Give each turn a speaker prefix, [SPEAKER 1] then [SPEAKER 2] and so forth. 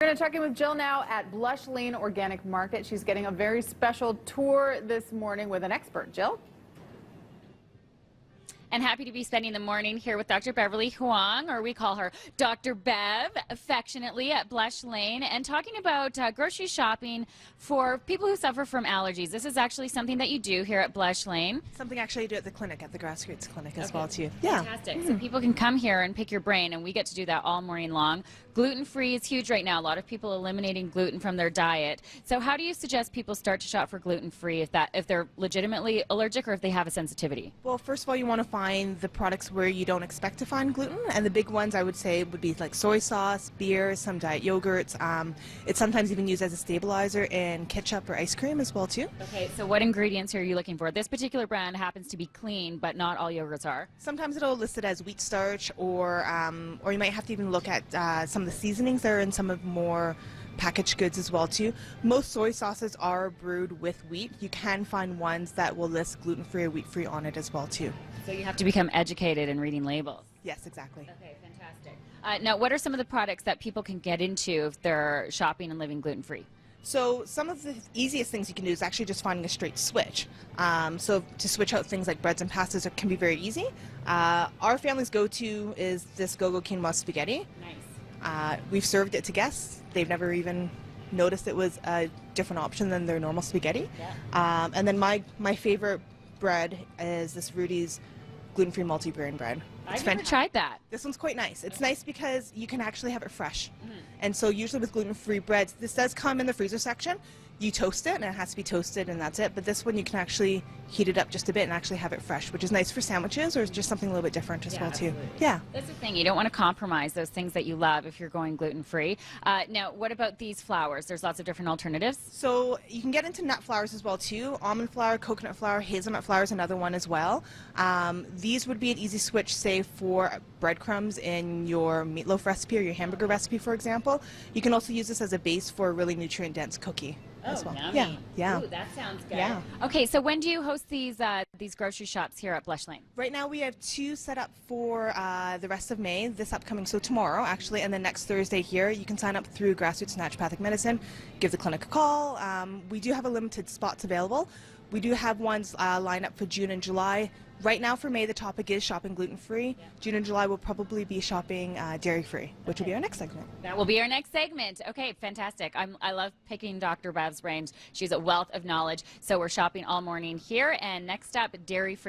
[SPEAKER 1] We're going to check in with Jill now at Blush Lane Organic Market. She's getting a very special tour this morning with an expert. Jill?
[SPEAKER 2] And happy to be spending the morning here with Dr. Beverly Huang, or we call her Dr. Bev, affectionately, at Blush Lane, and talking about grocery shopping for people who suffer from allergies. This is actually something that you do here at Blush Lane.
[SPEAKER 3] Something actually I do at the clinic, at the Grassroots Clinic as well, too. Yeah.
[SPEAKER 2] Fantastic. So people can come here and pick your brain, and we get to do that all morning long. Gluten-free is huge right now. A lot of people eliminating gluten from their diet. So how do you suggest people start to shop for gluten-free if they're legitimately allergic or if they have a sensitivity?
[SPEAKER 3] Well, first of all, you want to find the products where you don't expect to find gluten, and the big ones I would say would be like soy sauce, beer, some diet yogurts. It's sometimes even used as a stabilizer in ketchup or ice cream as well, too.
[SPEAKER 2] Okay, so what ingredients are you looking for? This particular brand happens to be clean, but not all yogurts are.
[SPEAKER 3] Sometimes it'll list it as wheat starch, or you might have to even look at some of the seasonings that are in some of more packaged goods as well too. Most soy sauces are brewed with wheat. You can find ones that will list gluten-free or wheat-free on it as well too.
[SPEAKER 2] So you have to become educated in reading labels.
[SPEAKER 3] Yes, exactly.
[SPEAKER 2] Okay, fantastic. Now, what are some of the products that people can get into if they're shopping and living gluten-free?
[SPEAKER 3] So some of the easiest things you can do is actually just finding a straight switch. So to switch out things like breads and pastas can be very easy. Our family's go-to is this go-go quinoa spaghetti.
[SPEAKER 2] Nice.
[SPEAKER 3] We've served it to guests. They've never even noticed it was a different option than their normal spaghetti.
[SPEAKER 2] Yeah.
[SPEAKER 3] And then my favorite bread is this Rudy's gluten-free multi-grain bread.
[SPEAKER 2] I've never tried that.
[SPEAKER 3] This one's quite nice. It's nice because you can actually have it fresh. And so usually with gluten-free breads, this does come in the freezer section. You toast it, and it has to be toasted, and that's it. But this one, you can actually heat it up just a bit and actually have it fresh, which is nice for sandwiches or just something a little bit different as well, too. Yeah.
[SPEAKER 2] That's the thing. You don't want to compromise those things that you love if you're going gluten-free. Now, what about these flours? There's lots of different alternatives.
[SPEAKER 3] So you can get into nut flours as well, too. Almond flour, coconut flour, hazelnut flour is another one as well. These would be an easy switch, say, for breadcrumbs in your meatloaf recipe or your hamburger recipe, for example. You can also use this as a base for a really nutrient-dense cookie. As well.
[SPEAKER 2] Yummy.
[SPEAKER 3] Yeah.
[SPEAKER 2] Ooh, that sounds good.
[SPEAKER 3] Yeah.
[SPEAKER 2] Okay, so when do you host these grocery shops here at Blush Lane?
[SPEAKER 3] Right now we have 2 set up for the rest of May, this upcoming, so tomorrow actually, and then next Thursday here. You can sign up through Grassroots Naturopathic Medicine, give the clinic a call. We do have a limited spots available. We do have ones lined up for June and July. Right now for May, the topic is shopping gluten-free. Yeah. June and July will probably be shopping dairy-free, which will be our next segment.
[SPEAKER 2] That will be our next segment. Okay, fantastic. I love picking Dr. Bev's brains. She's a wealth of knowledge. So we're shopping all morning here, and next up, dairy-free.